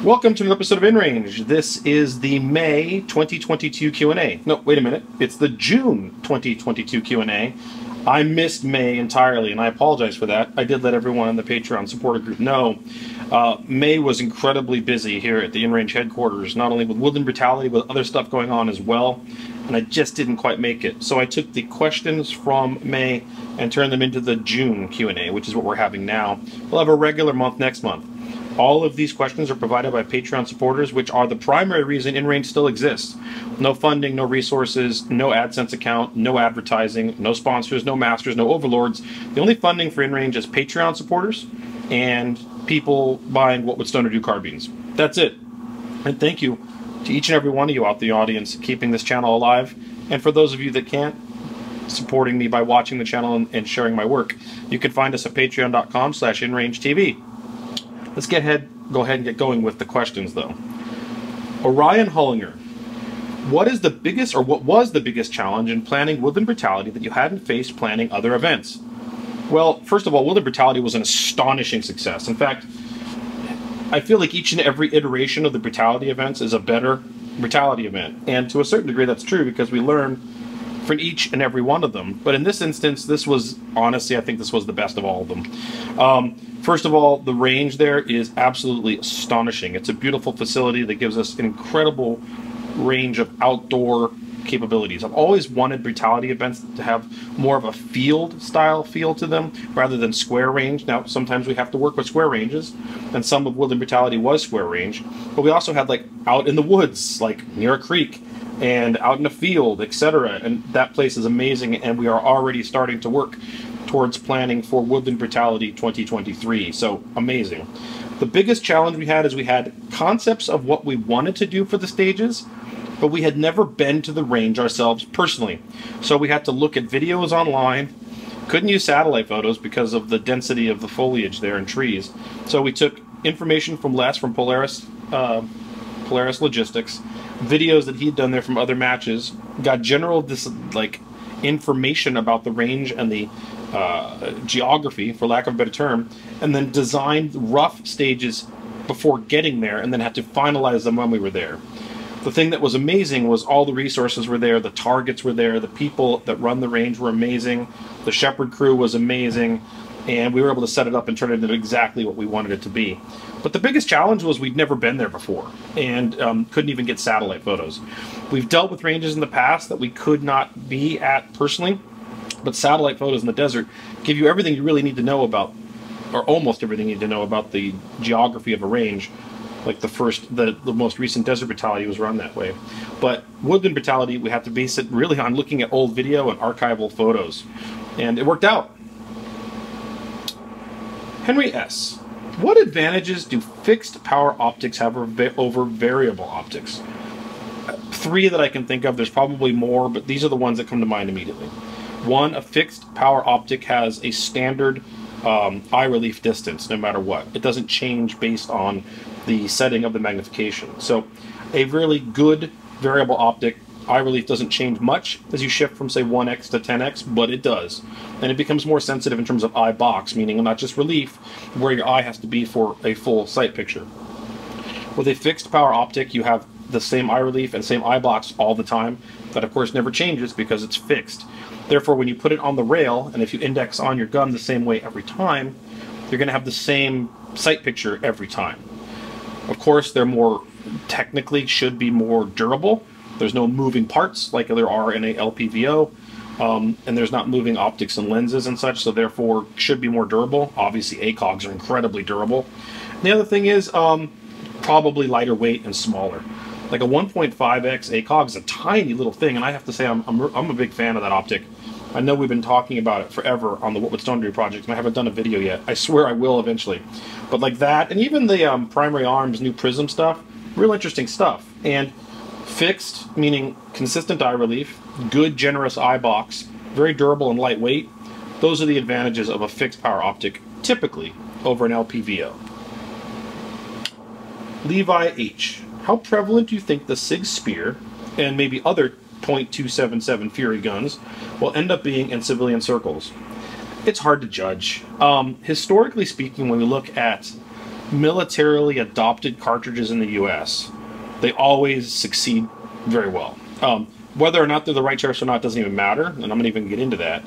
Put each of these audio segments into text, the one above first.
Welcome to another episode of InRange. This is the May 2022 Q&A. No, wait a minute. It's the June 2022 Q&A. I missed May entirely, and I apologize for that. I did let everyone in the Patreon supporter group know. May was incredibly busy here at the InRange headquarters, not only with Woodland Brutality, but other stuff going on as well, and I just didn't quite make it. So I took the questions from May and turned them into the June Q&A, which is what we're having now. We'll have a regular month next month. All of these questions are provided by Patreon supporters, which are the primary reason InRange still exists. No funding, no resources, no AdSense account, no advertising, no sponsors, no masters, no overlords. The only funding for InRange is Patreon supporters and people buying What Would Stoner Do carbines. That's it. And thank you to each and every one of you out the audience keeping this channel alive. And for those of you that can't, supporting me by watching the channel and sharing my work, you can find us at patreon.com/InRangeTV. Let's go ahead and get going with the questions, though. Orion Hullinger, what was the biggest challenge in planning Woodland Brutality that you hadn't faced planning other events? Well, first of all, Woodland Brutality was an astonishing success. In fact, I feel like each and every iteration of the Brutality events is a better Brutality event. And to a certain degree, that's true because we learn from each and every one of them. But in this instance, this was, honestly, I think this was the best of all of them. First of all, the range there is absolutely astonishing. It's a beautiful facility that gives us an incredible range of outdoor capabilities. I've always wanted Brutality events to have more of a field style feel to them rather than square range. Now, sometimes we have to work with square ranges, and some of Woodland Brutality was square range, but we also had like out in the woods, like near a creek, and out in a field, etc. And that place is amazing, and we are already starting to work towards planning for Woodland Brutality 2023. So amazing. The biggest challenge we had is we had concepts of what we wanted to do for the stages, but we had never been to the range ourselves personally. So we had to look at videos online. Couldn't use satellite photos because of the density of the foliage there and trees. So we took information from Les from Polaris Logistics, videos that he'd done there from other matches, got general information about the range and the geography, for lack of a better term, and then designed rough stages before getting there and then had to finalize them when we were there. The thing that was amazing was all the resources were there, the targets were there, the people that run the range were amazing, the Shepherd crew was amazing, and we were able to set it up and turn it into exactly what we wanted it to be. But the biggest challenge was we'd never been there before and couldn't even get satellite photos. We've dealt with ranges in the past that we could not be at personally, but satellite photos in the desert give you everything you really need to know about, or almost everything you need to know about the geography of a range. Like the most recent Desert Brutality was run that way. But Woodland Brutality, we have to base it really on looking at old video and archival photos. And it worked out. Henry S. What advantages do fixed power optics have over variable optics? Three that I can think of. There's probably more, but these are the ones that come to mind immediately. One, a fixed power optic has a standard eye relief distance no matter what. It doesn't change based on the setting of the magnification. So a really good variable optic eye relief doesn't change much as you shift from, say, 1x to 10x, but it does. And it becomes more sensitive in terms of eye box, meaning not just relief, where your eye has to be for a full sight picture. With a fixed power optic, you have the same eye relief and same eye box all the time. That, of course, never changes because it's fixed. Therefore, when you put it on the rail, and if you index on your gun the same way every time, you're going to have the same sight picture every time. Of course, they're technically should be more durable. There's no moving parts like there are in a LPVO, and there's not moving optics and lenses and such, so therefore should be more durable. Obviously, ACOGs are incredibly durable. And the other thing is probably lighter weight and smaller. Like a 1.5x ACOG is a tiny little thing, and I have to say I'm a big fan of that optic. I know we've been talking about it forever on the What Would Stoner Do project, and I haven't done a video yet. I swear I will eventually. But like that, and even the Primary Arms new Prism stuff, real interesting stuff. And fixed, meaning consistent eye relief, good generous eye box, very durable and lightweight. Those are the advantages of a fixed power optic, typically, over an LPVO. Levi H. How prevalent do you think the SIG Spear, and maybe other .277 Fury guns, will end up being in civilian circles? It's hard to judge. Historically speaking, when we look at militarily adopted cartridges in the US, they always succeed very well. Whether or not they're the right choice or not doesn't even matter, and I'm not even get into that.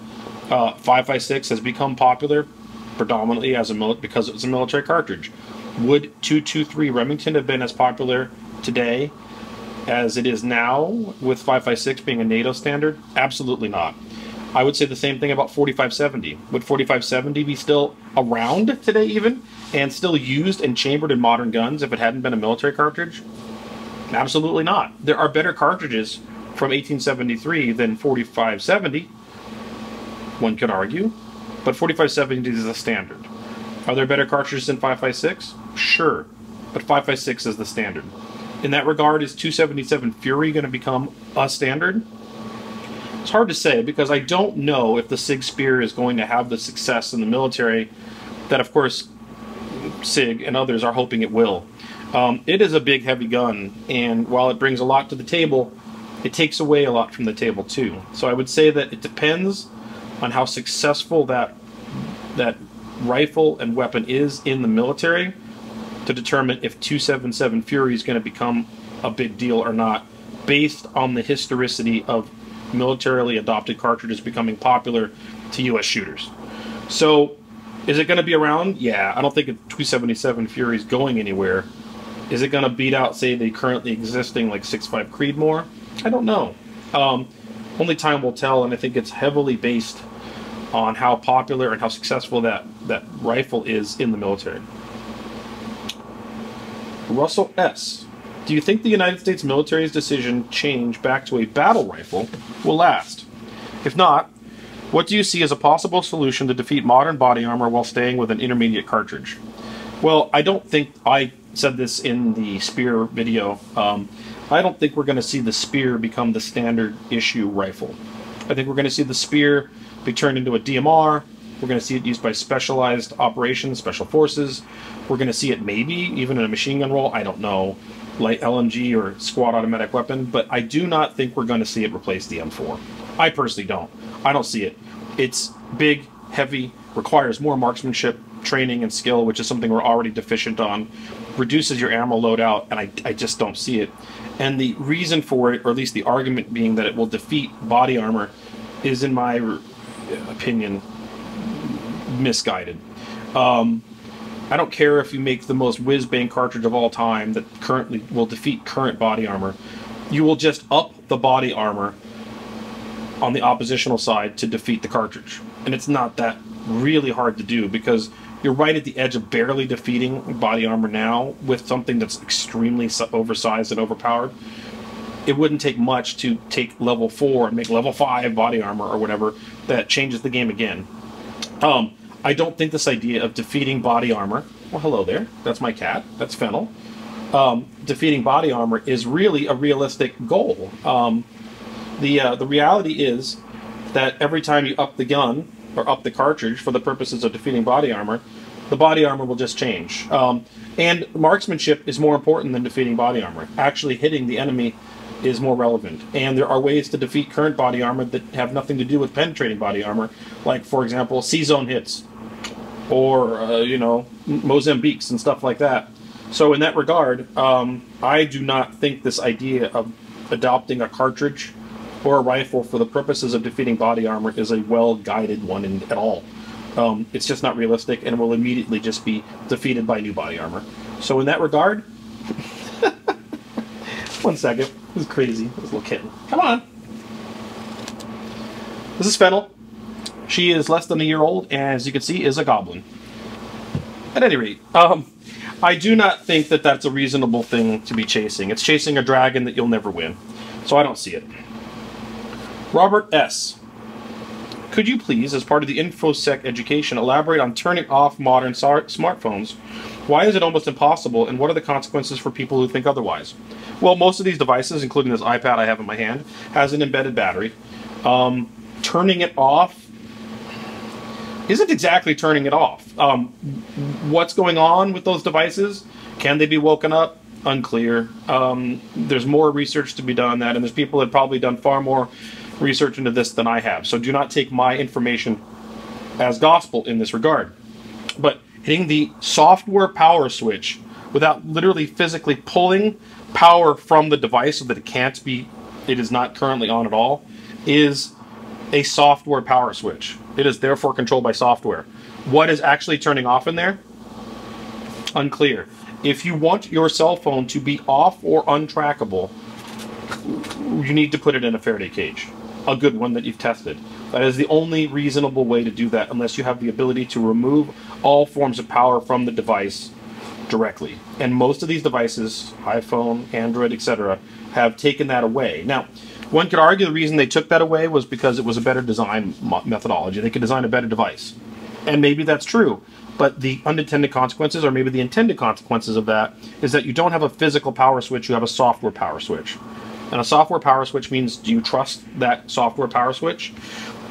5.56 has become popular predominantly as because it's a military cartridge. Would 223 Remington have been as popular today as it is now with 5.56 being a NATO standard? Absolutely not. I would say the same thing about 4570. Would 4570 be still around today even and still used and chambered in modern guns if it hadn't been a military cartridge? Absolutely not. There are better cartridges from 1873 than 4570, one could argue, but 4570 is the standard. Are there better cartridges than 5.56? Sure, but 5.56 is the standard. In that regard, is 277 Fury going to become a standard? It's hard to say because I don't know if the SIG Spear is going to have the success in the military that, of course, SIG and others are hoping it will. It is a big, heavy gun, and while it brings a lot to the table, it takes away a lot from the table too. So I would say that it depends on how successful that rifle and weapon is in the military to determine if 277 Fury is going to become a big deal or not, based on the historicity of militarily adopted cartridges becoming popular to U.S. shooters. So, is it going to be around? Yeah, I don't think a 277 Fury is going anywhere. Is it going to beat out, say, the currently existing like 6.5 Creedmoor? I don't know. Only time will tell, and I think it's heavily based on how popular and how successful that rifle is in the military. Russell S. Do you think the United States military's decision change back to a battle rifle will last? If not, what do you see as a possible solution to defeat modern body armor while staying with an intermediate cartridge? Well, I don't think, I said this in the Spear video, I don't think we're going to see the Spear become the standard issue rifle. I think we're going to see the Spear be turned into a DMR. We're going to see it used by specialized operations, special forces. We're going to see it maybe even in a machine gun role. I don't know, like LMG or squad automatic weapon, but I do not think we're going to see it replace the M4. I personally don't. I don't see it. It's big, heavy, requires more marksmanship, training, and skill, which is something we're already deficient on, reduces your ammo loadout, and I just don't see it. And the reason for it, or at least the argument being that it will defeat body armor, is, in my opinion, misguided. I don't care if you make the most whiz-bang cartridge of all time that currently will defeat current body armor. You will just up the body armor on the oppositional side to defeat the cartridge. And it's not that really hard to do because you're right at the edge of barely defeating body armor now with something that's extremely oversized and overpowered. It wouldn't take much to take level 4 and make level 5 body armor or whatever that changes the game again. I don't think this idea of defeating body armor, well, hello there, that's my cat, that's Fennel, defeating body armor is really a realistic goal. The reality is that every time you up the gun, or up the cartridge for the purposes of defeating body armor, the body armor will just change. And marksmanship is more important than defeating body armor. Actually hitting the enemy is more relevant. And there are ways to defeat current body armor that have nothing to do with penetrating body armor, like, for example, C-zone hits, or, you know, Mozambiques and stuff like that. So in that regard, I do not think this idea of adopting a cartridge or a rifle for the purposes of defeating body armor is a well-guided one at all. It's just not realistic and will immediately just be defeated by new body armor. So in that regard, 1 second, this is crazy, this little kitten. Come on! This is Fennel. She is less than a year old, and as you can see, is a goblin. At any rate, I do not think that that's a reasonable thing to be chasing. It's chasing a dragon that you'll never win. So I don't see it. Robert S. Could you please, as part of the InfoSec education, elaborate on turning off modern smartphones? Why is it almost impossible, and what are the consequences for people who think otherwise? Well, most of these devices, including this iPad I have in my hand, has an embedded battery. Turning it off isn't exactly turning it off. What's going on with those devices? Can they be woken up? Unclear. There's more research to be done on that, and there's people that have probably done far more research into this than I have. So do not take my information as gospel in this regard. But hitting the software power switch without literally physically pulling power from the device so that it is not currently on at all, is a software power switch. It is therefore controlled by software. What is actually turning off in there? Unclear. If you want your cell phone to be off or untrackable, you need to put it in a Faraday cage. A good one that you've tested. That is the only reasonable way to do that, unless you have the ability to remove all forms of power from the device directly. And most of these devices, iPhone, Android, etc., have taken that away. Now, one could argue the reason they took that away was because it was a better design methodology. They could design a better device. And maybe that's true. But the unintended consequences, or maybe the intended consequences of that, is that you don't have a physical power switch, you have a software power switch. And a software power switch means, do you trust that software power switch?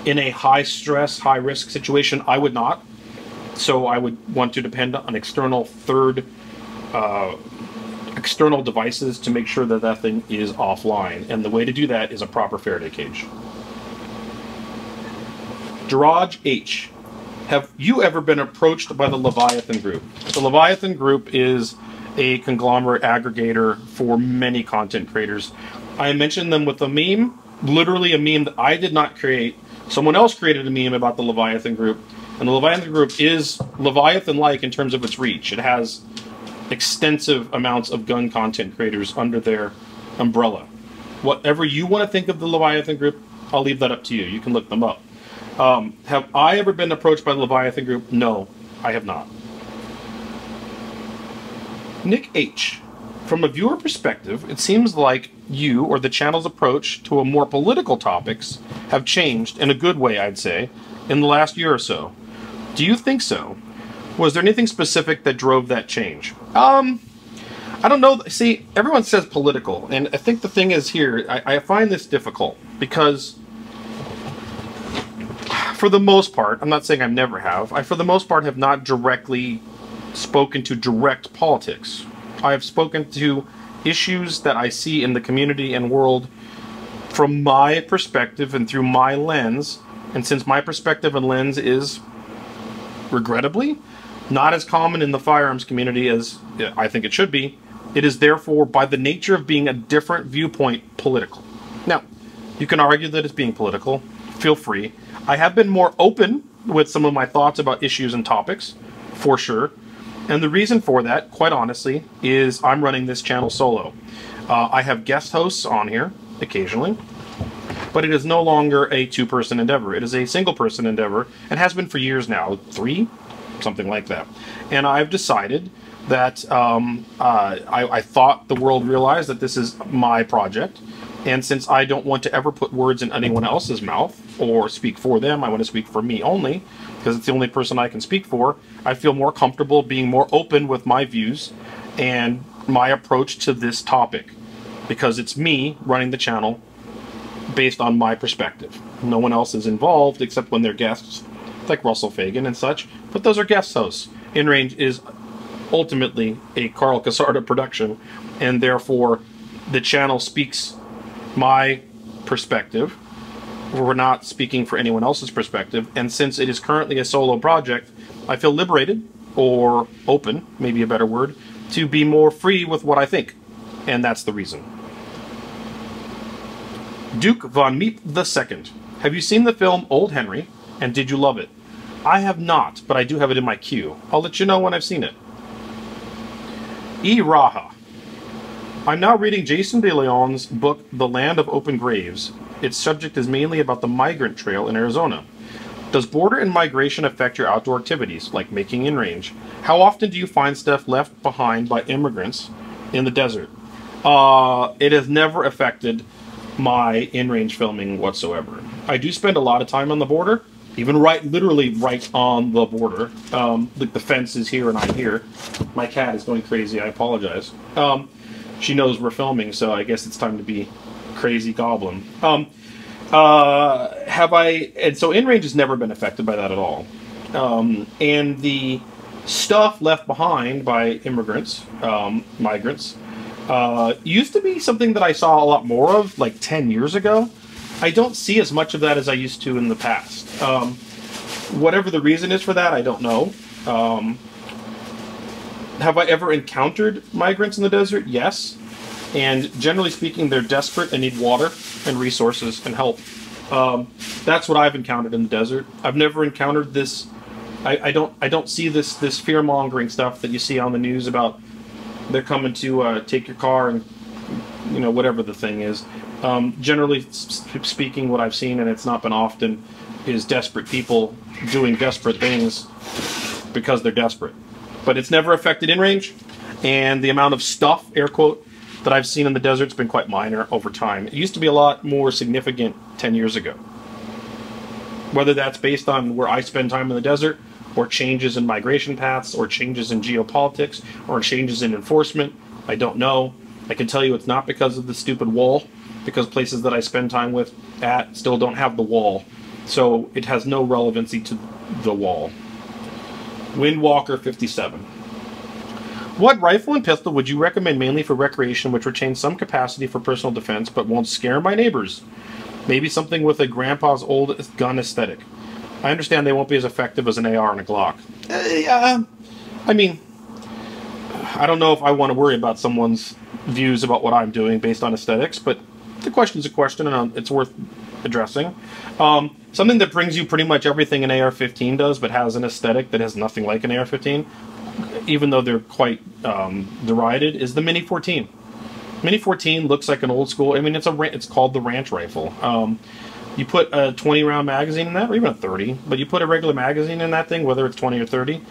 In a high stress, high risk situation, I would not. So I would want to depend on external external devices to make sure that that thing is offline. And the way to do that is a proper Faraday cage. Gerard H. Have you ever been approached by the Leviathan Group? The Leviathan Group is a conglomerate aggregator for many content creators. I mentioned them with a meme, literally a meme that I did not create. Someone else created a meme about the Leviathan Group. And the Leviathan Group is Leviathan-like in terms of its reach. It has extensive amounts of gun content creators under their umbrella. Whatever you want to think of the Leviathan Group, I'll leave that up to you. You can look them up. Have I ever been approached by the Leviathan Group? No, I have not. Nick H. From a viewer perspective, it seems like you or the channel's approach to a more political topics have changed, in a good way, I'd say, in the last year or so. Do you think so? Was there anything specific that drove that change? I don't know. See, everyone says political, and I think the thing is here, I find this difficult because for the most part, I'm not saying I never have, I for the most part have not directly spoken to direct politics. I have spoken to issues that I see in the community and world from my perspective and through my lens. And since my perspective and lens is, regrettably, not as common in the firearms community as I think it should be, it is therefore, by the nature of being a different viewpoint, political. Now, you can argue that it's being political. Feel free. I have been more open with some of my thoughts about issues and topics, for sure. And the reason for that, quite honestly, is I'm running this channel solo. I have guest hosts on here, occasionally, but it is no longer a two-person endeavor. It is a single-person endeavor, and has been for years now, 3, something like that. And I've decided that I thought the world realized that this is my project, and since I don't want to ever put words in anyone else's mouth or speak for them, I want to speak for me only, because it's the only person I can speak for. I feel more comfortable being more open with my views and my approach to this topic, because it's me running the channel based on my perspective. No one else is involved except when they're guests, like Russell Fagan and such, but those are guest hosts. InRange is ultimately a Carl Casarda production, and therefore the channel speaks my perspective. We're not speaking for anyone else's perspective, and since it is currently a solo project, I feel liberated, or open, maybe a better word, to be more free with what I think, and that's the reason. Duke von Meep II. Have you seen the film Old Henry, and did you love it? I have not, but I do have it in my queue. I'll let you know when I've seen it. E. Raha. I'm now reading Jason de Leon's book, The Land of Open Graves. Its subject is mainly about the migrant trail in Arizona. Does border and migration affect your outdoor activities, like making InRange? How often do you find stuff left behind by immigrants in the desert? It has never affected my InRange filming whatsoever. I do spend a lot of time on the border, even literally right on the border. The fence is here and I'm here. My cat is going crazy, I apologize. She knows we're filming, so I guess it's time to be crazy goblin. And so InRange has never been affected by that at all. And the stuff left behind by immigrants, migrants, used to be something that I saw a lot more of like 10 years ago. I don't see as much of that as I used to in the past. Whatever the reason is for that, I don't know. Have I ever encountered migrants in the desert? Yes. And generally speaking, they're desperate and need water and resources and help. That's what I've encountered in the desert. I've never encountered this. I don't see this fear mongering stuff that you see on the news about they're coming to take your car and whatever the thing is. Generally speaking, what I've seen, and it's not been often, is desperate people doing desperate things because they're desperate. But it's never affected InRange, and the amount of stuff, air quote, that I've seen in the desert's been quite minor over time. It used to be a lot more significant 10 years ago. Whether that's based on where I spend time in the desert, or changes in migration paths, or changes in geopolitics, or changes in enforcement, I don't know. I can tell you it's not because of the stupid wall, because places that I spend time at still don't have the wall. So it has no relevancy to the wall. Windwalker 57. What rifle and pistol would you recommend mainly for recreation, which retains some capacity for personal defense but won't scare my neighbors? Maybe something with a grandpa's old gun aesthetic. I understand they won't be as effective as an AR and a Glock. I mean, I don't know if I want to worry about someone's views about what I'm doing based on aesthetics, but the question's a question and it's worth addressing. Something that brings you pretty much everything an AR-15 does, but has an aesthetic that has nothing like an AR-15, even though they're quite derided, is the Mini 14. Mini 14 looks like an old school. I mean, it's called the ranch rifle. You put a 20-round magazine in that, or even a 30, but you put a regular magazine in that thing, whether it's 20 or 30,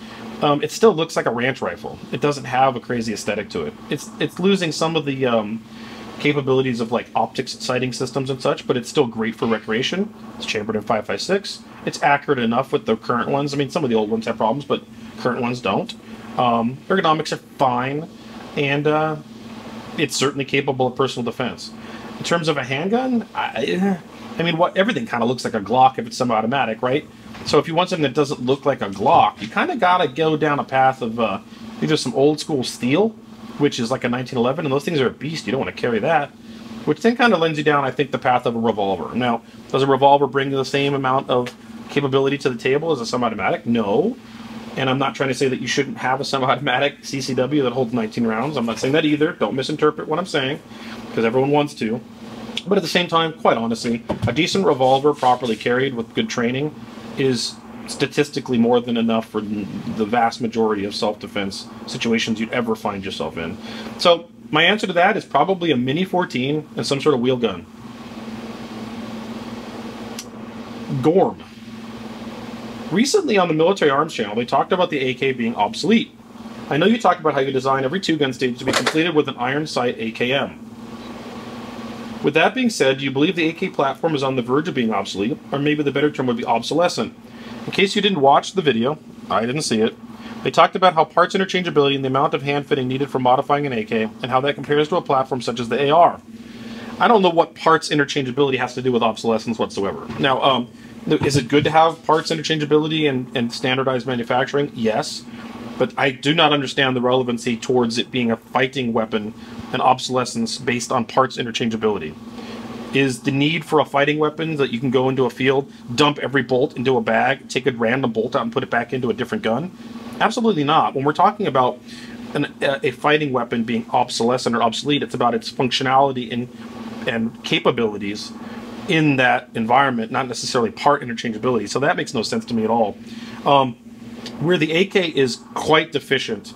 it still looks like a ranch rifle. It doesn't have a crazy aesthetic to it. It's losing some of the capabilities of like optics sighting systems and such, but it's still great for recreation. It's chambered in 5.56. It's accurate enough with the current ones. I mean, some of the old ones have problems, but current ones don't. Ergonomics are fine, and it's certainly capable of personal defense. In terms of a handgun, I mean, everything kind of looks like a Glock if it's semi-automatic, right? So if you want something that doesn't look like a Glock, you kind of got to go down a path of either some old school steel, which is like a 1911, and those things are a beast. You don't want to carry that, which then kind of lends you down, I think, the path of a revolver. Now, does a revolver bring the same amount of capability to the table as a semi-automatic? No. And I'm not trying to say that you shouldn't have a semi-automatic CCW that holds 19 rounds. I'm not saying that either. Don't misinterpret what I'm saying, because everyone wants to. But at the same time, quite honestly, a decent revolver properly carried with good training is statistically more than enough for the vast majority of self-defense situations you'd ever find yourself in. So my answer to that is probably a Mini 14 and some sort of wheel gun. Gorm. Recently on the Military Arms channel, they talked about the AK being obsolete. I know you talked about how you design every two-gun stage to be completed with an iron sight AKM. With that being said, do you believe the AK platform is on the verge of being obsolete, or maybe the better term would be obsolescent? In case you didn't watch the video, I didn't see it, they talked about how parts interchangeability and the amount of hand fitting needed for modifying an AK, and how that compares to a platform such as the AR. I don't know what parts interchangeability has to do with obsolescence whatsoever. Now, is it good to have parts interchangeability and standardized manufacturing? Yes. But I do not understand the relevancy towards it being a fighting weapon and obsolescence based on parts interchangeability. Is the need for a fighting weapon that you can go into a field, dump every bolt into a bag, take a random bolt out and put it back into a different gun? Absolutely not. When we're talking about a fighting weapon being obsolescent or obsolete, it's about its functionality and capabilities in that environment, not necessarily part interchangeability. So that makes no sense to me at all. Where the AK is quite deficient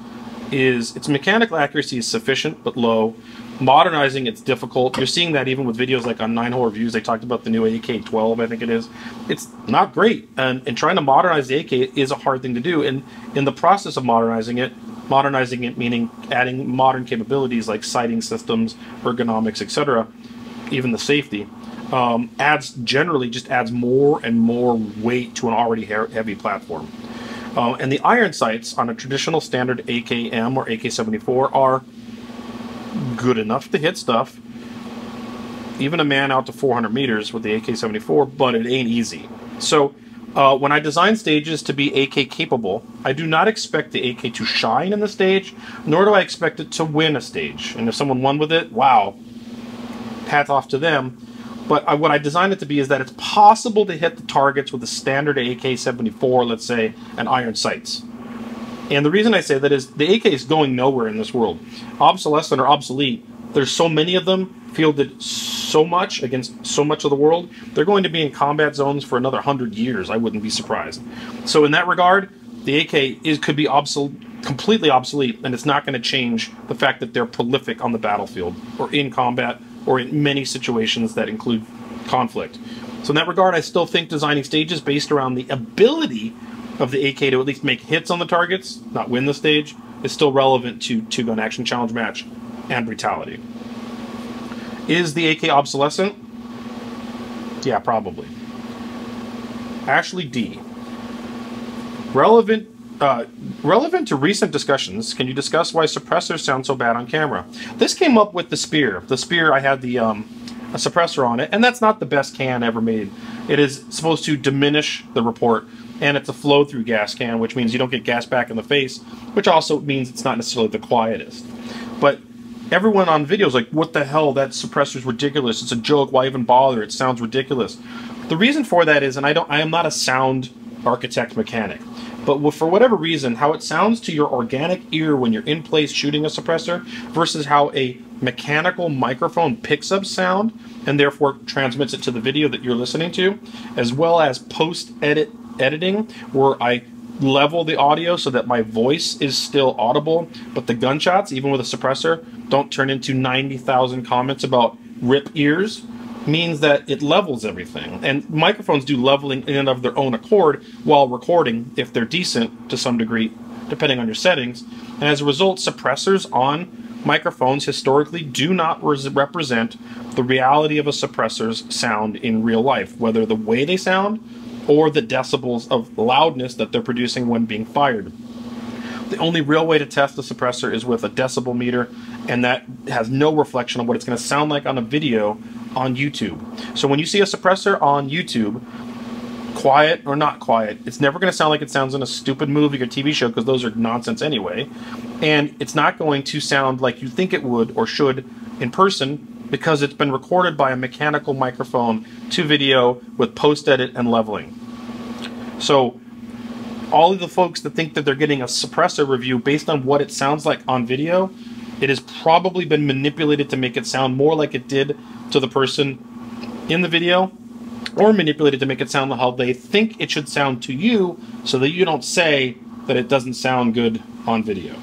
is its mechanical accuracy is sufficient but low. Modernizing it's difficult. You're seeing that even with videos like on 9-hole reviews. They talked about the new AK-12, I think it is. It's not great, and trying to modernize the AK is a hard thing to do. And in the process of modernizing it meaning adding modern capabilities like sighting systems, ergonomics, etc., even the safety, generally adds more and more weight to an already heavy platform. And the iron sights on a traditional standard AKM or AK-74 are good enough to hit stuff, even a man out to 400 meters with the AK-74, but it ain't easy. So when I design stages to be AK capable, I do not expect the AK to shine in the stage, nor do I expect it to win a stage. And if someone won with it, wow, hats off to them. But what I designed it to be is that it's possible to hit the targets with a standard AK-74, let's say, and iron sights. And the reason I say that is the AK is going nowhere in this world. Obsolescent or obsolete, there's so many of them, fielded so much against so much of the world, they're going to be in combat zones for another 100 years. I wouldn't be surprised. So in that regard, the AK could be completely obsolete, and it's not going to change the fact that they're prolific on the battlefield or in combat or in many situations that include conflict. So in that regard, I still think designing stages based around the ability of the AK to at least make hits on the targets, not win the stage, is still relevant to two-gun action challenge match and brutality. Is the AK obsolescent? Yeah, probably. Ashley D. Relevant to recent discussions, can you discuss why suppressors sound so bad on camera? This came up with the Spear. The Spear, I had a suppressor on it, and that's not the best can ever made. It is supposed to diminish the report, and it's a flow-through gas can, which means you don't get gas back in the face, which also means it's not necessarily the quietest. But everyone on video is like, what the hell, that suppressor's ridiculous, it's a joke, why even bother, it sounds ridiculous. The reason for that is, and I am not a sound architect mechanic, but for whatever reason, how it sounds to your organic ear when you're in place shooting a suppressor versus how a mechanical microphone picks up sound and therefore transmits it to the video that you're listening to, as well as post-editing where I level the audio so that my voice is still audible, but the gunshots, even with a suppressor, don't turn into 90,000 comments about rip ears, means that it levels everything. And microphones do leveling in and of their own accord while recording, if they're decent to some degree, depending on your settings. And as a result, suppressors on microphones historically do not represent the reality of a suppressor's sound in real life, whether the way they sound or the decibels of loudness that they're producing when being fired. The only real way to test a suppressor is with a decibel meter, and that has no reflection on what it's going to sound like on a video on YouTube. So when you see a suppressor on YouTube, quiet or not quiet, it's never going to sound like it sounds in a stupid movie or TV show, because those are nonsense anyway. And it's not going to sound like you think it would or should in person, because it's been recorded by a mechanical microphone to video with post-edit and leveling. So all of the folks that think that they're getting a suppressor review based on what it sounds like on video, it has probably been manipulated to make it sound more like it did to the person in the video, or manipulated to make it sound how they think it should sound to you, so that you don't say that it doesn't sound good on video.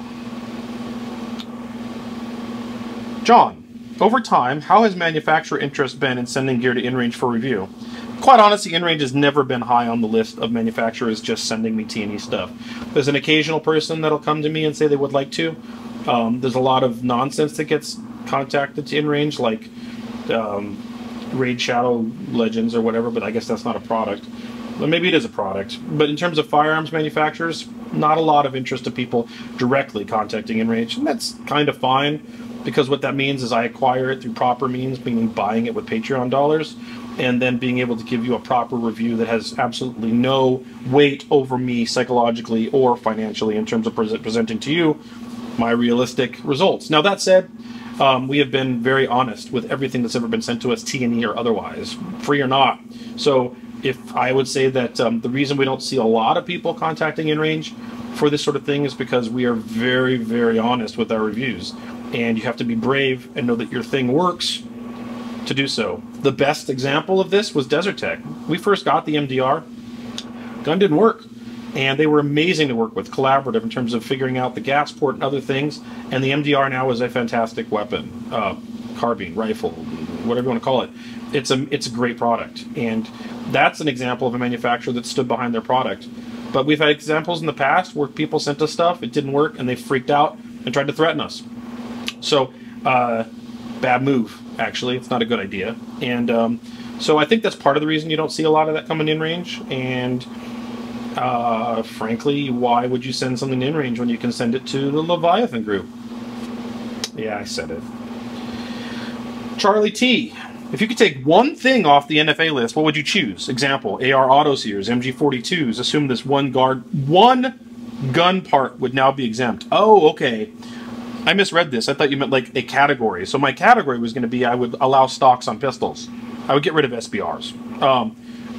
John, over time, how has manufacturer interest been in sending gear to InRange for review? Quite honestly, InRange has never been high on the list of manufacturers just sending me T&E stuff. There's an occasional person that'll come to me and say they would like to. There's a lot of nonsense that gets contacted to InRange, like Raid Shadow Legends or whatever, but I guess that's not a product. Well, maybe it is a product. But in terms of firearms manufacturers, not a lot of interest to people directly contacting InRange, and that's kind of fine, because what that means is I acquire it through proper means, meaning buying it with Patreon dollars, and then being able to give you a proper review that has absolutely no weight over me psychologically or financially in terms of presenting to you my realistic results. Now that said, we have been very honest with everything that's ever been sent to us, T&E or otherwise, free or not. So if I would say that the reason we don't see a lot of people contacting InRange for this sort of thing is because we are very, very honest with our reviews. And you have to be brave and know that your thing works to do so. The best example of this was Desert Tech. We first got the MDR. Gun didn't work. And they were amazing to work with, collaborative in terms of figuring out the gas port and other things. And the MDR now is a fantastic weapon, carbine, rifle, whatever you want to call it. It's a great product. And that's an example of a manufacturer that stood behind their product. But we've had examples in the past where people sent us stuff, it didn't work, and they freaked out and tried to threaten us. So, bad move, actually. It's not a good idea. And so I think that's part of the reason you don't see a lot of that coming in range. And frankly, why would you send something in range when you can send it to the Leviathan Group? Yeah, I said it. Charlie T. If you could take one thing off the NFA list, what would you choose? Example, AR Autoseers, MG42s. Assume this one gun part would now be exempt. Oh, okay. I misread this. I thought you meant like a category. So my category was going to be I would allow stocks on pistols. I would get rid of SBRs.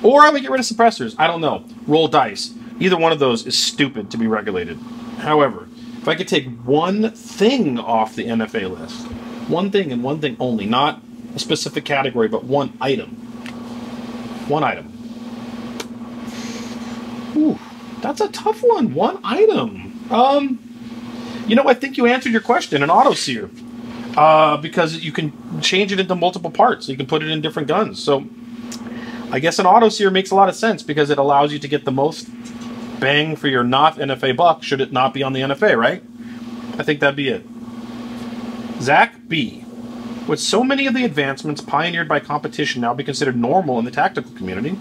Or I would get rid of suppressors. I don't know. Roll dice. Either one of those is stupid to be regulated. However, if I could take one thing off the NFA list, one thing and one thing only, not a specific category, but one item. One item. Ooh, that's a tough one. One item. You know, I think you answered your question, an Autoseer. Because you can change it into multiple parts. You can put it in different guns. So I guess an Autoseer makes a lot of sense because it allows you to get the most bang for your not NFA buck should it not be on the NFA, right? I think that'd be it. Zach B. Would so many of the advancements pioneered by competition now be considered normal in the tactical community?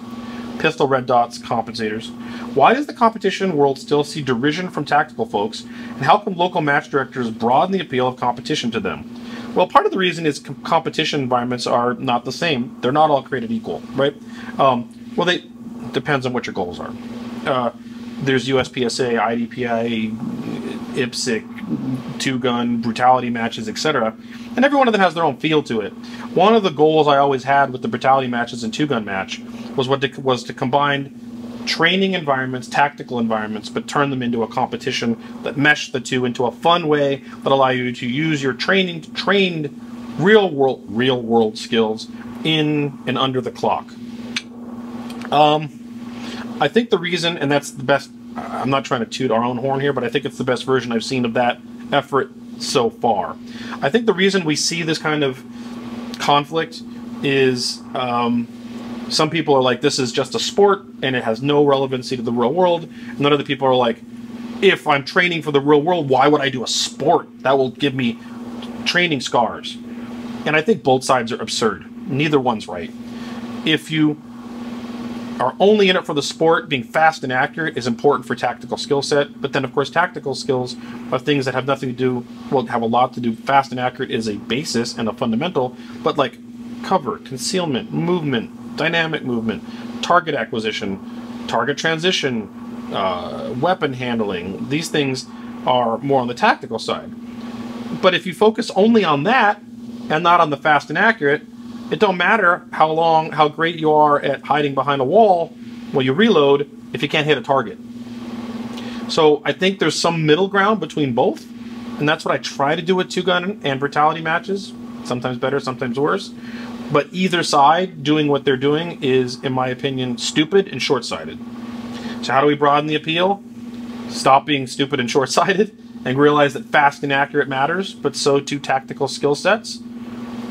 Pistol red dots, compensators. Why does the competition world still see derision from tactical folks, and how can local match directors broaden the appeal of competition to them? Well, part of the reason is competition environments are not the same. They're not all created equal, right? Well, they depends on what your goals are. There's USPSA, IDPI, IPSC, two-gun, brutality matches, etc. And every one of them has their own feel to it. One of the goals I always had with the brutality matches and two-gun match was to combine training environments, tactical environments, but turn them into a competition that mesh the two into a fun way that allow you to use your trained real world skills in and under the clock. I think the reason, and that's the best, I'm not trying to toot our own horn here, but I think it's the best version I've seen of that effort so far. I think the reason we see this kind of conflict is some people are like, this is just a sport and it has no relevancy to the real world. And then other people are like, if I'm training for the real world, why would I do a sport? That will give me training scars. And I think both sides are absurd. Neither one's right. If you are only in it for the sport, being fast and accurate is important for tactical skill set. But then, of course, tactical skills are things that have nothing to do, well, have a lot to do. Fast and accurate is a basis and a fundamental, but like cover, concealment, movement, dynamic movement, target acquisition, target transition, weapon handling, these things are more on the tactical side. But if you focus only on that and not on the fast and accurate, it don't matter how great you are at hiding behind a wall when you reload if you can't hit a target. So I think there's some middle ground between both, and that's what I try to do with two-gun and brutality matches. Sometimes better, sometimes worse. But either side doing what they're doing is, in my opinion, stupid and short-sighted. So how do we broaden the appeal? Stop being stupid and short-sighted and realize that fast and accurate matters, but so do tactical skill sets,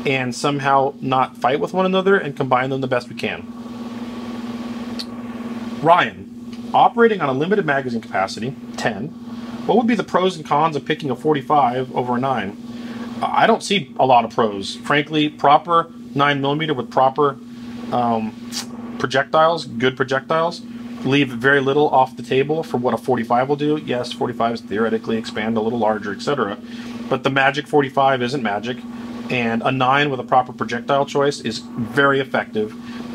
and somehow not fight with one another and combine them the best we can. Ryan, operating on a limited magazine capacity, 10, what would be the pros and cons of picking a 45 over a 9? I don't see a lot of pros. Frankly, proper 9mm with proper projectiles, good projectiles, leave very little off the table for what a 45 will do. Yes, 45s theoretically expand a little larger, etc. But the magic 45 isn't magic, and a 9 with a proper projectile choice is very effective.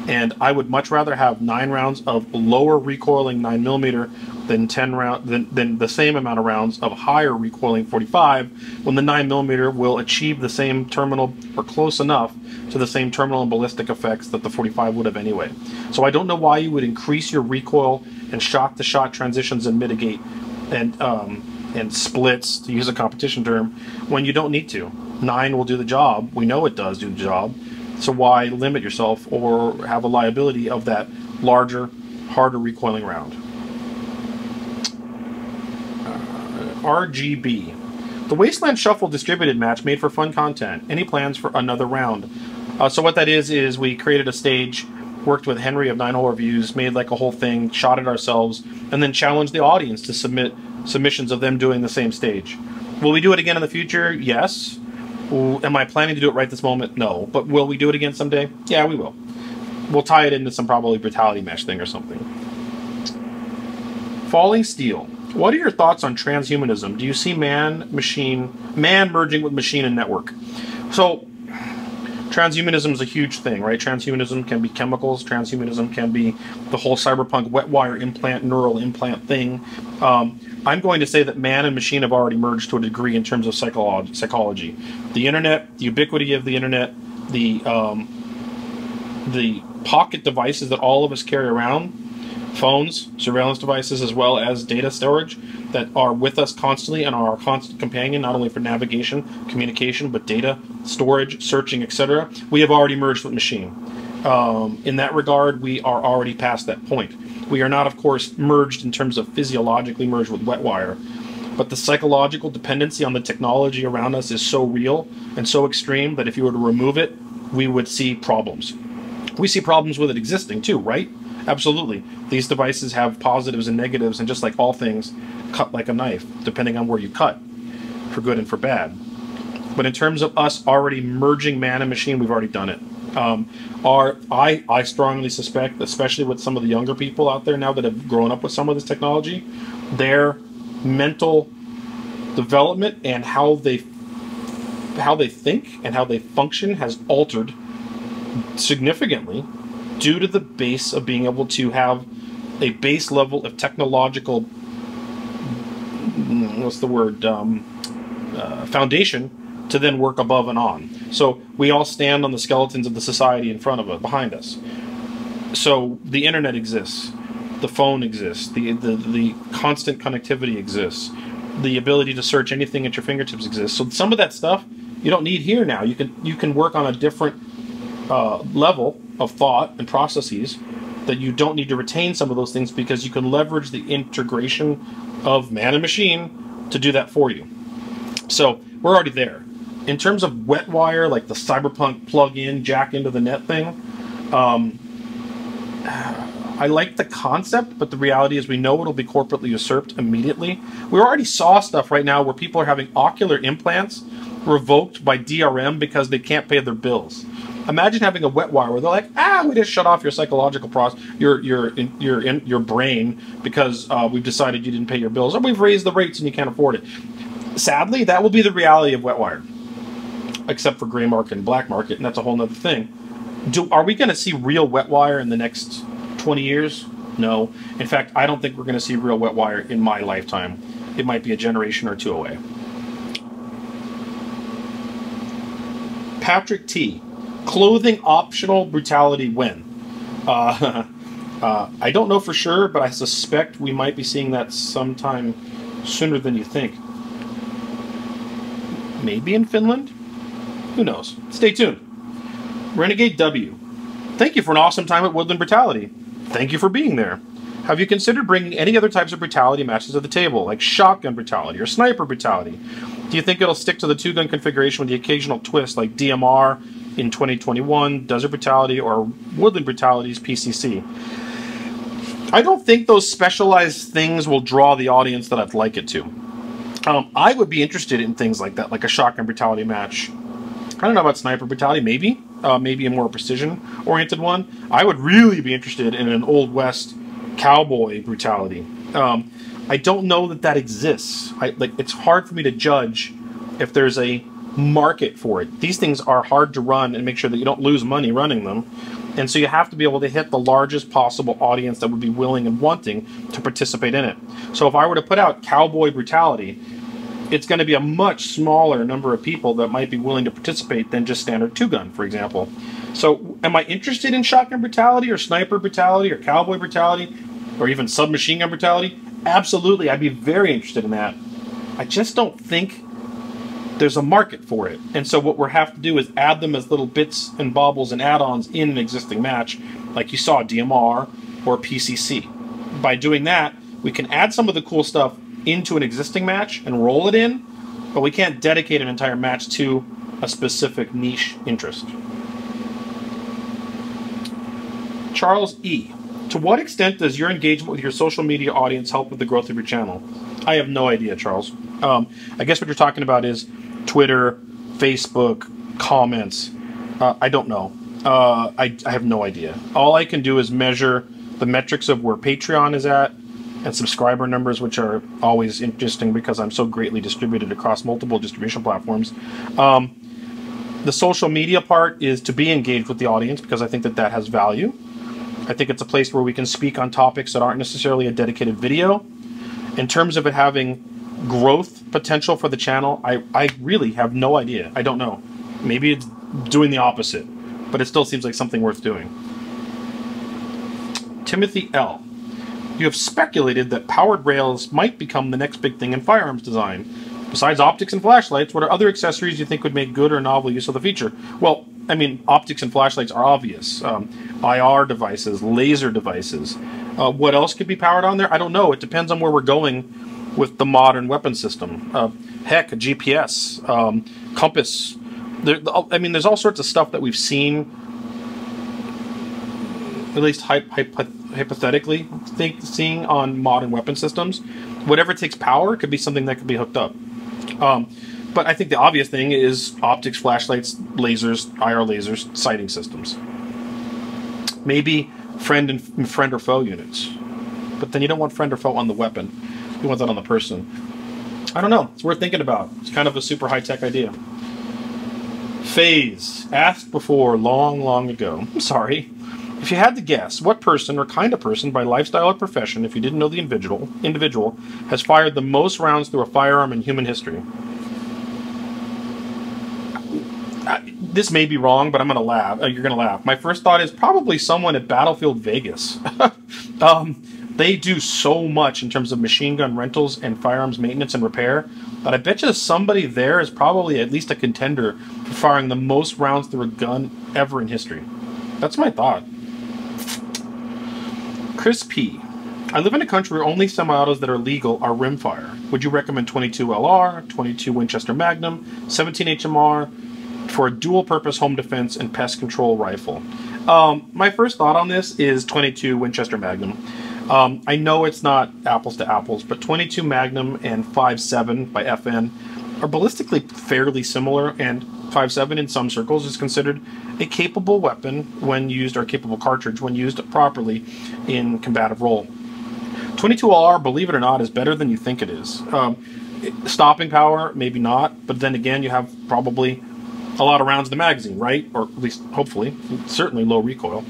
And I would much rather have 9 rounds of lower recoiling 9mm than 10 than the same amount of rounds of higher recoiling 45, when the 9mm will achieve the same terminal, or close enough to the same terminal and ballistic effects that the 45 would have anyway. So I don't know why you would increase your recoil and shot-to-shot transitions and mitigate and splits, to use a competition term, when you don't need to. 9 will do the job. We know it does do the job. So why limit yourself or have a liability of that larger, harder recoiling round? RGB. The Wasteland Shuffle distributed match made for fun content. Any plans for another round? So what that is we created a stage, worked with Henry of 9-Hole Reviews, made like a whole thing, shot it ourselves, and then challenged the audience to submit submissions of them doing the same stage. Will we do it again in the future? Yes. Am I planning to do it right this moment? No. But will we do it again someday? Yeah, we will. We'll tie it into some probably brutality mesh thing or something. Falling Steel. What are your thoughts on transhumanism? Do you see man merging with machine and network? So, transhumanism is a huge thing, right? Transhumanism can be chemicals. Transhumanism can be the whole cyberpunk wet wire implant, neural implant thing. I'm going to say that man and machine have already merged to a degree in terms of psychology. The internet, the ubiquity of the internet, the pocket devices that all of us carry around phones, surveillance devices, as well as data storage that are with us constantly and are our constant companion, not only for navigation, communication, but data, storage, searching, etc. We have already merged with machine. In that regard, we are already past that point. We are not, of course, merged in terms of physiologically merged with wet wire, but the psychological dependency on the technology around us is so real and so extreme that if you were to remove it, we would see problems. We see problems with it existing too, right? Absolutely. These devices have positives and negatives, and just like all things, cut like a knife, depending on where you cut, for good and for bad. But in terms of us already merging man and machine, we've already done it. I strongly suspect, especially with some of the younger people out there now that have grown up with some of this technology, their mental development and how they think and how they function has altered significantly due to the base of being able to have a base level of technological, foundation to then work above and on. So we all stand on the skeletons of the society in front of us, behind us. So the internet exists, the phone exists, the constant connectivity exists, the ability to search anything at your fingertips exists. So some of that stuff you don't need here now. You can work on a different level of thought and processes that you don't need to retain some of those things, because you can leverage the integration of man and machine to do that for you. So we're already there. In terms of wet wire, like the cyberpunk plug-in, jack into the net thing, I like the concept, but the reality is we know it'll be corporately usurped immediately. We already saw stuff right now where people are having ocular implants revoked by DRM because they can't pay their bills. Imagine having a wet wire where they're like, we just shut off your psychological process, your brain, because we've decided you didn't pay your bills, or we've raised the rates and you can't afford it. Sadly, that will be the reality of wet wire, except for gray market and black market, and that's a whole nother thing. Are we going to see real wet wire in the next 20 years? No. In fact, I don't think we're going to see real wet wire in my lifetime. It might be a generation or two away. Patrick T. Clothing optional, brutality when? I don't know for sure, but I suspect we might be seeing that sometime sooner than you think. Maybe in Finland? Who knows? Stay tuned. Renegade W. Thank you for an awesome time at Woodland Brutality. Thank you for being there. Have you considered bringing any other types of brutality matches to the table, like shotgun brutality or sniper brutality? Do you think it'll stick to the two-gun configuration with the occasional twist, like DMR in 2021, Desert Brutality, or Woodland Brutality's PCC? I don't think those specialized things will draw the audience that I'd like it to. I would be interested in things like that, like a shotgun brutality match. I don't know about sniper brutality, maybe. Maybe a more precision-oriented one. I would really be interested in an Old West cowboy brutality. I don't know that exists. It's hard for me to judge if there's a market for it. These things are hard to run and make sure that you don't lose money running them. And so you have to be able to hit the largest possible audience that would be willing and wanting to participate in it. So if I were to put out cowboy brutality, it's going to be a much smaller number of people that might be willing to participate than just standard two-gun, for example. So am I interested in shotgun brutality or sniper brutality or cowboy brutality or even submachine gun brutality? Absolutely, I'd be very interested in that. I just don't think there's a market for it. And so what we'll have to do is add them as little bits and baubles and add-ons in an existing match, like you saw DMR or PCC. By doing that, we can add some of the cool stuff into an existing match and roll it in, but we can't dedicate an entire match to a specific niche interest. Charles E. To what extent does your engagement with your social media audience help with the growth of your channel? I have no idea, Charles. I guess what you're talking about is Twitter, Facebook, comments. I don't know. I have no idea. All I can do is measure the metrics of where Patreon is at and subscriber numbers, which are always interesting because I'm so greatly distributed across multiple distribution platforms. The social media part is to be engaged with the audience because I think that has value. I think it's a place where we can speak on topics that aren't necessarily a dedicated video. In terms of it having growth potential for the channel, I really have no idea. I don't know. Maybe it's doing the opposite, but it still seems like something worth doing. Timothy L. You have speculated that powered rails might become the next big thing in firearms design. Besides optics and flashlights, what are other accessories you think would make good or novel use of the feature? Well, I mean, optics and flashlights are obvious. IR devices, laser devices. What else could be powered on there? I don't know. It depends on where we're going with the modern weapon system. Heck, a GPS, compass. I mean, there's all sorts of stuff that we've seen, at least hypothetically, seeing on modern weapon systems. Whatever takes power could be something that could be hooked up. But I think the obvious thing is optics, flashlights, lasers, IR lasers, sighting systems. Maybe friend or foe units. But then you don't want friend or foe on the weapon. You want that on the person. I don't know. It's worth thinking about. It's kind of a super high-tech idea. Phase. Asked before long, long ago. I'm sorry. If you had to guess, what person or kind of person by lifestyle or profession, if you didn't know the individual, has fired the most rounds through a firearm in human history? This may be wrong, but I'm going to laugh. You're going to laugh. My first thought is probably someone at Battlefield Vegas. They do so much in terms of machine gun rentals and firearms maintenance and repair, but I bet you somebody there is probably at least a contender for firing the most rounds through a gun ever in history. That's my thought. Chris P. I live in a country where only semi-autos that are legal are rimfire. Would you recommend 22 LR, 22 Winchester Magnum, 17 HMR for a dual-purpose home defense and pest control rifle? My first thought on this is 22 Winchester Magnum. I know it's not apples to apples, but 22 Magnum and 5.7 by FN are ballistically fairly similar, and 5.7 in some circles is considered a capable weapon when used, or capable cartridge when used properly in combative role. 22LR, believe it or not, is better than you think it is. Stopping power, maybe not, but then again, you have probably a lot of rounds in the magazine, right? Or at least, hopefully, certainly low recoil.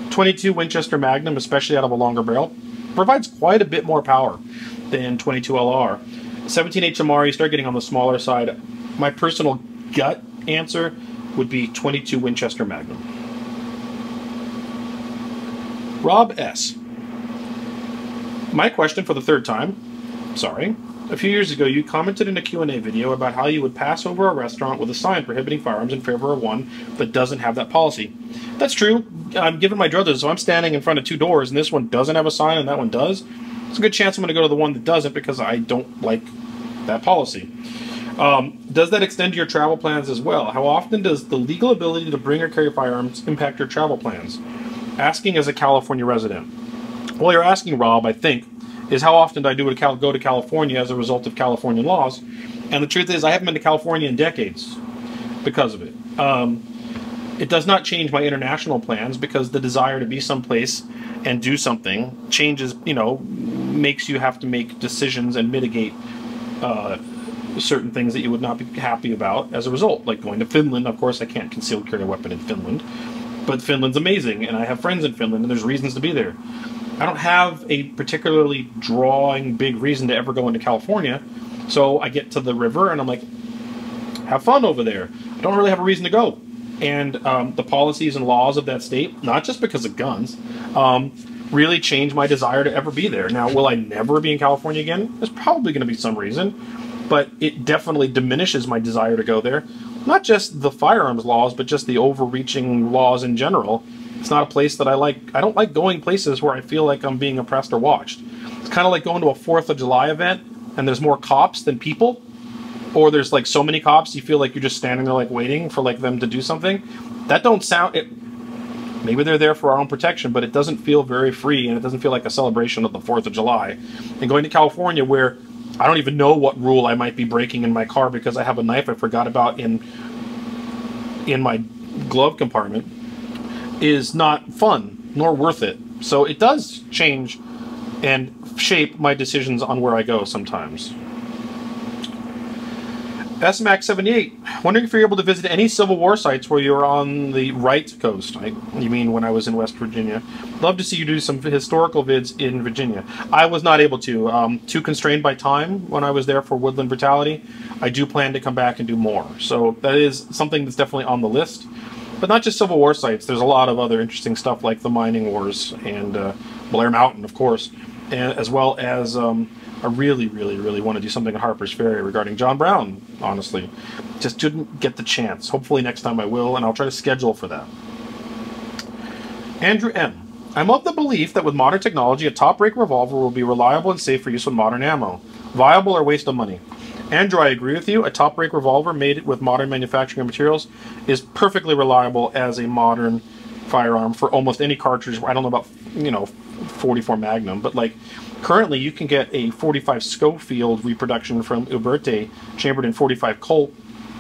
22 Winchester Magnum, especially out of a longer barrel, provides quite a bit more power than 22 LR. 17 HMR, you start getting on the smaller side. My personal gut answer would be 22 Winchester Magnum. Rob S. My question for the third time, sorry. A few years ago, you commented in a Q&A video about how you would pass over a restaurant with a sign prohibiting firearms in favor of one that doesn't have that policy. That's true. I'm given my druthers, so I'm standing in front of two doors, and this one doesn't have a sign and that one does. It's a good chance I'm going to go to the one that doesn't because I don't like that policy. Does that extend to your travel plans as well? How often does the legal ability to bring or carry firearms impact your travel plans? Asking as a California resident. Well, you're asking, Rob, I think, is how often do I go to California as a result of California laws? And the truth is, I haven't been to California in decades because of it. It does not change my international plans because the desire to be someplace and do something changes, makes you have to make decisions and mitigate certain things that you would not be happy about as a result. Like going to Finland, of course, I can't concealed carry a weapon in Finland, but Finland's amazing, and I have friends in Finland, and there's reasons to be there. I don't have a particularly drawing big reason to ever go into California, so I get to the river and I'm like, have fun over there. I don't really have a reason to go. And the policies and laws of that state, not just because of guns, really change my desire to ever be there. Now, will I never be in California again? There's probably going to be some reason, but it definitely diminishes my desire to go there. Not just the firearms laws, but just the overreaching laws in general. It's not a place that I like. I don't like going places where I feel like I'm being oppressed or watched. It's kind of like going to a 4th of July event and there's more cops than people, or there's like so many cops you feel like you're just standing there like waiting for like them to do something. That don't sound it. Maybe they're there for our own protection, but it doesn't feel very free, and it doesn't feel like a celebration of the 4th of July. And going to California, where I don't even know what rule I might be breaking in my car because I have a knife I forgot about in my glove compartment, is not fun nor worth it. So it does change and shape my decisions on where I go sometimes. SMAX78, wondering if you're able to visit any Civil War sites where you're on the right coast. You mean when I was in West Virginia. Love to see you do some historical vids in Virginia. I was not able to. Too constrained by time when I was there for Woodland Brutality. I do plan to come back and do more. So that is something that's definitely on the list. But not just Civil War sites. There's a lot of other interesting stuff like the Mining Wars and Blair Mountain, of course. as well as I really, really, really want to do something at Harper's Ferry regarding John Brown, honestly. Just didn't get the chance. Hopefully next time I will, and I'll try to schedule for that. Andrew M. I'm of the belief that with modern technology, a top-rank revolver will be reliable and safe for use with modern ammo. Viable or waste of money? Andrew, I agree with you. A top-rank revolver made with modern manufacturing materials is perfectly reliable as a modern firearm for almost any cartridge. I don't know about, 44 Magnum, but like currently you can get a 45 Schofield reproduction from Uberte chambered in 45 Colt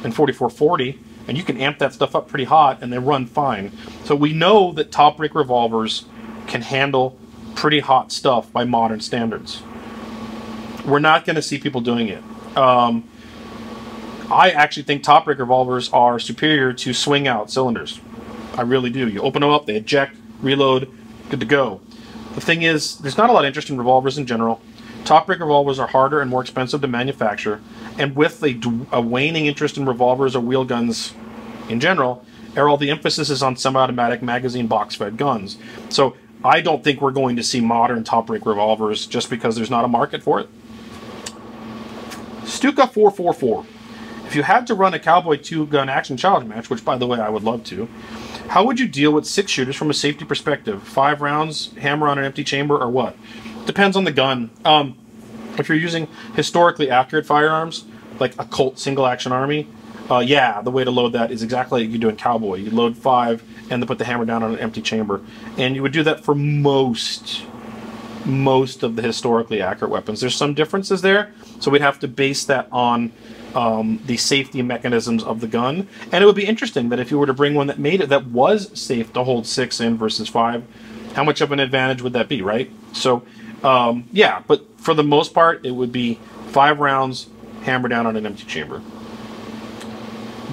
and 4440, and you can amp that stuff up pretty hot and they run fine. So we know that top-rank revolvers can handle pretty hot stuff by modern standards. We're not going to see people doing it. I actually think top-rank revolvers are superior to swing-out cylinders. I really do. You open them up, they eject, reload, good to go. The thing is, there's not a lot of interest in revolvers in general. Top-rank revolvers are harder and more expensive to manufacture, and with a waning interest in revolvers or wheel guns in general, all the emphasis is on semi-automatic magazine box-fed guns. So I don't think we're going to see modern top-rank revolvers just because there's not a market for it. Stuka 444. If you had to run a Cowboy 2-gun action challenge match, which by the way I would love to, how would you deal with 6 shooters from a safety perspective? 5 rounds, hammer on an empty chamber, or what? Depends on the gun. If you're using historically accurate firearms, like a Colt single-action army, yeah, the way to load that is exactly like you do in Cowboy. You load 5 and then put the hammer down on an empty chamber. And you would do that for most of the historically accurate weapons. There's some differences there, so we'd have to base that on the safety mechanisms of the gun. And it would be interesting that if you were to bring one that was safe to hold 6 in versus 5, how much of an advantage would that be, right? So, yeah, but for the most part, it would be 5 rounds, hammer down on an empty chamber.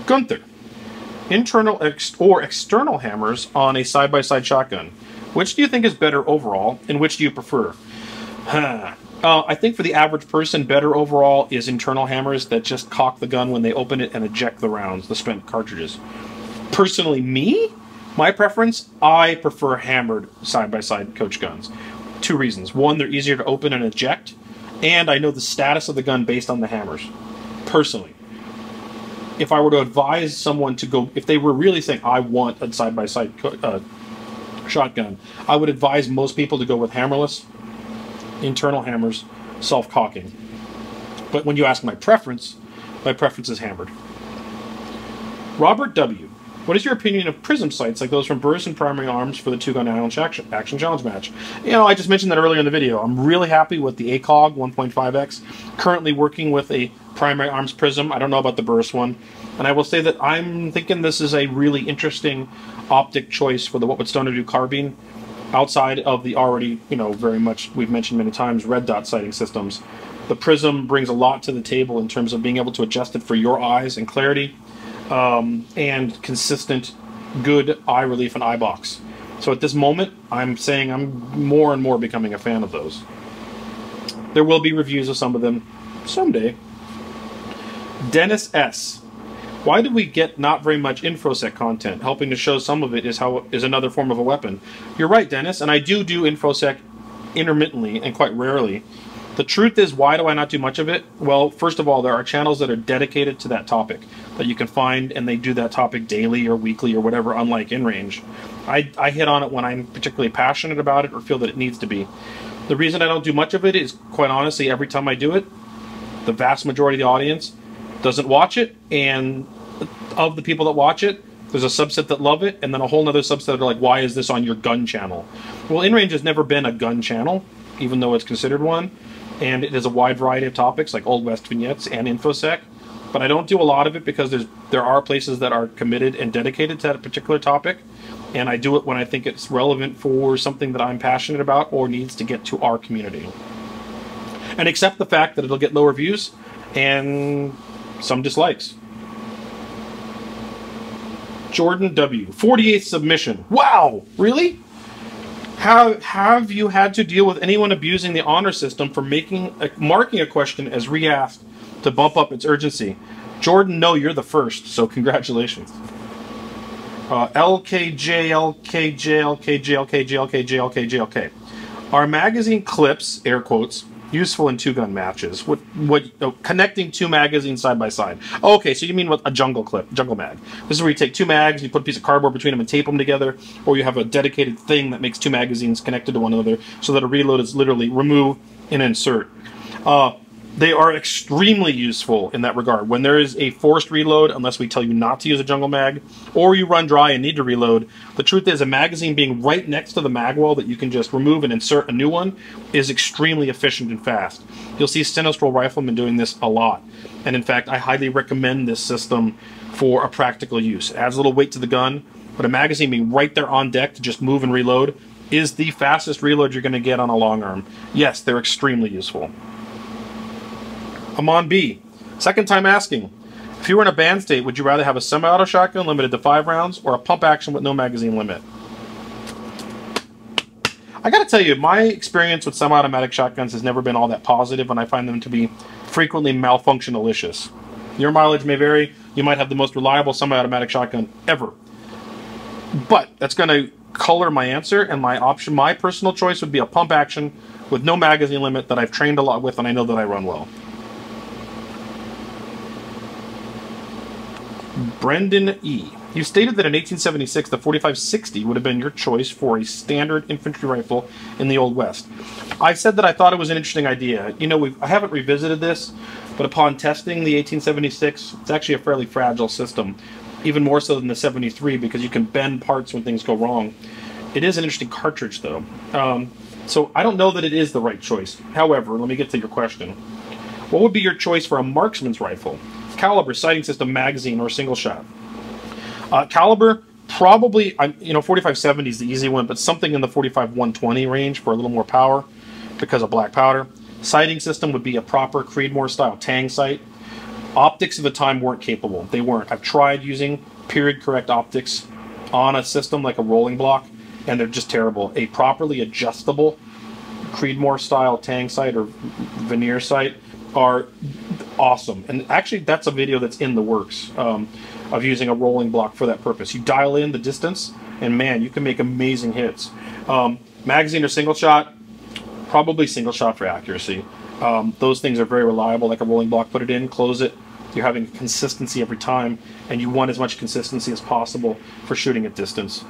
Gunther. Internal or external hammers on a side-by-side shotgun. Which do you think is better overall, and which do you prefer? I think for the average person, better overall is internal hammers that just cock the gun when they open it and eject the rounds, the spent cartridges. Personally, my preference, I prefer hammered side-by-side coach guns. 2 reasons. 1, they're easier to open and eject, and I know the status of the gun based on the hammers. Personally. If I were to advise someone to go, if they were really saying, I want a side-by-side shotgun, I would advise most people to go with hammerless, internal hammers, self-cocking. But when you ask my preference is hammered. Robert W. What is your opinion of prism sights like those from Burris and Primary Arms for the 2-gun action challenge match? I just mentioned that earlier in the video. I'm really happy with the ACOG 1.5X. Currently working with a Primary Arms prism. I don't know about the Burris one. And I will say that I'm thinking this is a really interesting optic choice for the what would Stoner do carbine, outside of the already, very much, we've mentioned many times, red dot sighting systems. The prism brings a lot to the table in terms of being able to adjust it for your eyes and clarity, and consistent, good eye relief and eye box. So at this moment, I'm saying I'm more and more becoming a fan of those. There will be reviews of some of them someday. Dennis S. Why do we get not very much InfoSec content? Helping to show some of it is another form of a weapon. You're right, Dennis, and I do InfoSec intermittently and quite rarely. The truth is, why do I not do much of it? Well, first of all, there are channels that are dedicated to that topic that you can find, and they do that topic daily or weekly or whatever, unlike InRange. I hit on it when I'm particularly passionate about it or feel that it needs to be. The reason I don't do much of it is, quite honestly, every time I do it, the vast majority of the audience doesn't watch it, and of the people that watch it, there's a subset that love it, and then a whole other subset that are like, why is this on your gun channel? Well, InRange has never been a gun channel, even though it's considered one, and it is a wide variety of topics like Old West vignettes and InfoSec, but I don't do a lot of it because there are places that are committed and dedicated to that particular topic, and I do it when I think it's relevant for something that I'm passionate about or needs to get to our community. And accept the fact that it'll get lower views and some dislikes. Jordan W. 48th submission. Wow! Really? Have you had to deal with anyone abusing the honor system for marking a question as re-asked to bump up its urgency? Jordan, no, you're the first, so congratulations. LKJ, LKJ, LKJ, LKJ, LKJ, LKJ, LK. Are magazine clips, air quotes, useful in two-gun matches? Connecting two magazines side by side. Oh, okay, so you mean with a jungle mag. This is where you take two mags, you put a piece of cardboard between them and tape them together, or you have a dedicated thing that makes two magazines connected to one another so that a reload is literally remove and insert. They are extremely useful in that regard. When there is a forced reload, unless we tell you not to use a jungle mag, or you run dry and need to reload, the truth is a magazine being right next to the mag wall that you can just remove and insert a new one is extremely efficient and fast. You'll see Sinistral riflemen doing this a lot. And in fact, I highly recommend this system for a practical use. It adds a little weight to the gun, but a magazine being right there on deck to just move and reload is the fastest reload you're going to get on a long arm. Yes, they're extremely useful. Amon B. Second time asking. If you were in a band state, would you rather have a semi-auto shotgun limited to 5 rounds or a pump action with no magazine limit? I gotta tell you, my experience with semi-automatic shotguns has never been all that positive, and I find them to be frequently malfunction-alicious. Your mileage may vary. You might have the most reliable semi-automatic shotgun ever. But that's gonna color my answer, and my personal choice would be a pump action with no magazine limit that I've trained a lot with and I know that I run well. Brendan E. You stated that in 1876 the 4560 would have been your choice for a standard infantry rifle in the Old West. I said that I thought it was an interesting idea. You know, I haven't revisited this, but upon testing the 1876, it's actually a fairly fragile system, even more so than the 73 because you can bend parts when things go wrong. It is an interesting cartridge though. So I don't know that it is the right choice. However, let me get to your question. What would be your choice for a marksman's rifle? Caliber, sighting system, magazine, or single shot? Caliber, probably, 4570 is the easy one, but something in the 45-120 range for a little more power because of black powder. Sighting system would be a proper Creedmoor style Tang sight. Optics at the time weren't capable. They weren't. I've tried using period correct optics on a system like a rolling block, and they're just terrible. A properly adjustable Creedmoor style Tang sight or veneer sight are awesome. And actually that's a video that's in the works of using a rolling block for that purpose. You dial in the distance and man, you can make amazing hits. Magazine or single shot? Probably single shot for accuracy. Those things are very reliable, like a rolling block. Put it in, close it. You're having consistency every time, and you want as much consistency as possible for shooting at distance.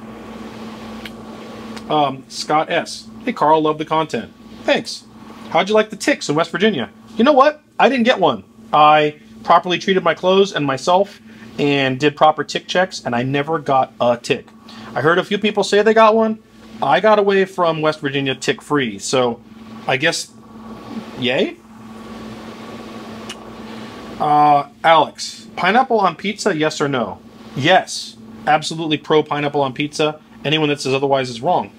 Scott S. Hey Carl, love the content. Thanks. How'd you like the ticks in West Virginia? You know what? I didn't get one. I properly treated my clothes and myself and did proper tick checks, and I never got a tick. I heard a few people say they got one. I got away from West Virginia tick-free, so I guess, yay? Alex, pineapple on pizza, yes or no? Yes. Absolutely pro pineapple on pizza. Anyone that says otherwise is wrong.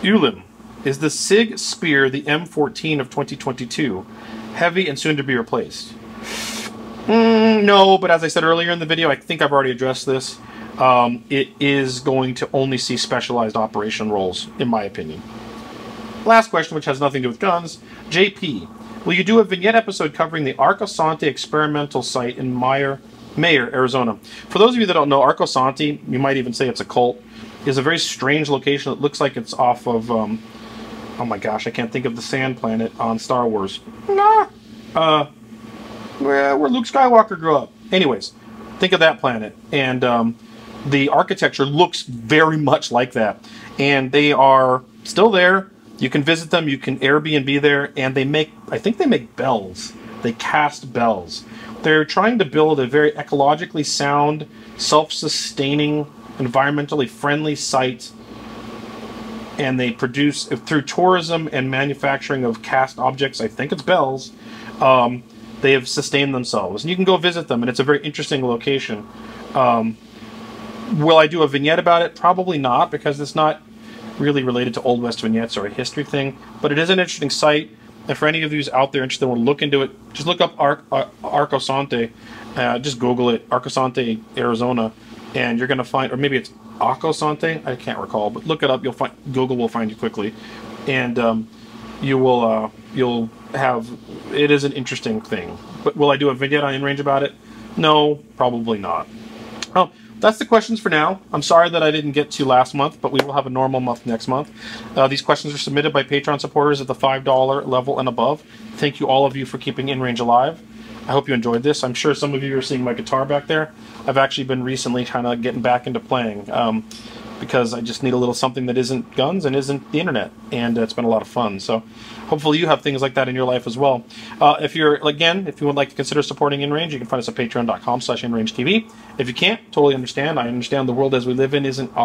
Ulim, is the SIG Spear the M14 of 2022? Heavy and soon to be replaced? No, but as I said earlier in the video, I think I've already addressed this. It is going to only see specialized operation roles, in my opinion. Last question, which has nothing to do with guns. JP, will you do a vignette episode covering the Arcosanti experimental site in Mayer, Arizona? For those of you that don't know, Arcosanti, you might even say it's a cult, is a very strange location. It looks like it's off of, oh my gosh, I can't think of the sand planet on Star Wars. Where Luke Skywalker grew up. Anyways, think of that planet. And the architecture looks very much like that. And they are still there. You can visit them, you can Airbnb there, and they make, I think they make bells. They cast bells. They're trying to build a very ecologically sound, self-sustaining, environmentally friendly site, and they produce, through tourism and manufacturing of cast objects, I think it's bells, they have sustained themselves. And you can go visit them, and it's a very interesting location. Will I do a vignette about it? Probably not, because it's not really related to Old West vignettes or a history thing, but it is an interesting site. And for any of you out there interested, want to look into it, just look up Arcosanti, just Google it, Arcosanti, Arizona, and you're going to find, or maybe it's Arcosanti, I can't recall, but look it up. You'll find, Google will find you quickly, and you'll have, it is an interesting thing. But will I do a vignette on InRange about it? No, probably not. that's the questions for now. I'm sorry that I didn't get to last month, but we will have a normal month next month. These questions are submitted by Patreon supporters at the $5 level and above. Thank you, all of you, for keeping InRange alive. I hope you enjoyed this. I'm sure some of you are seeing my guitar back there. I've actually been recently kind of getting back into playing because I just need a little something that isn't guns and isn't the internet, and it's been a lot of fun. So hopefully you have things like that in your life as well. If you would like to consider supporting InRange, you can find us at patreon.com/InRangeTV. If you can't, totally understand. I understand the world as we live in isn't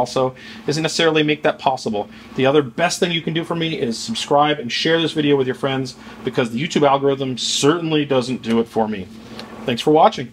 necessarily make that possible. The other best thing you can do for me is subscribe and share this video with your friends, because the YouTube algorithm certainly doesn't do it for me. Thanks for watching.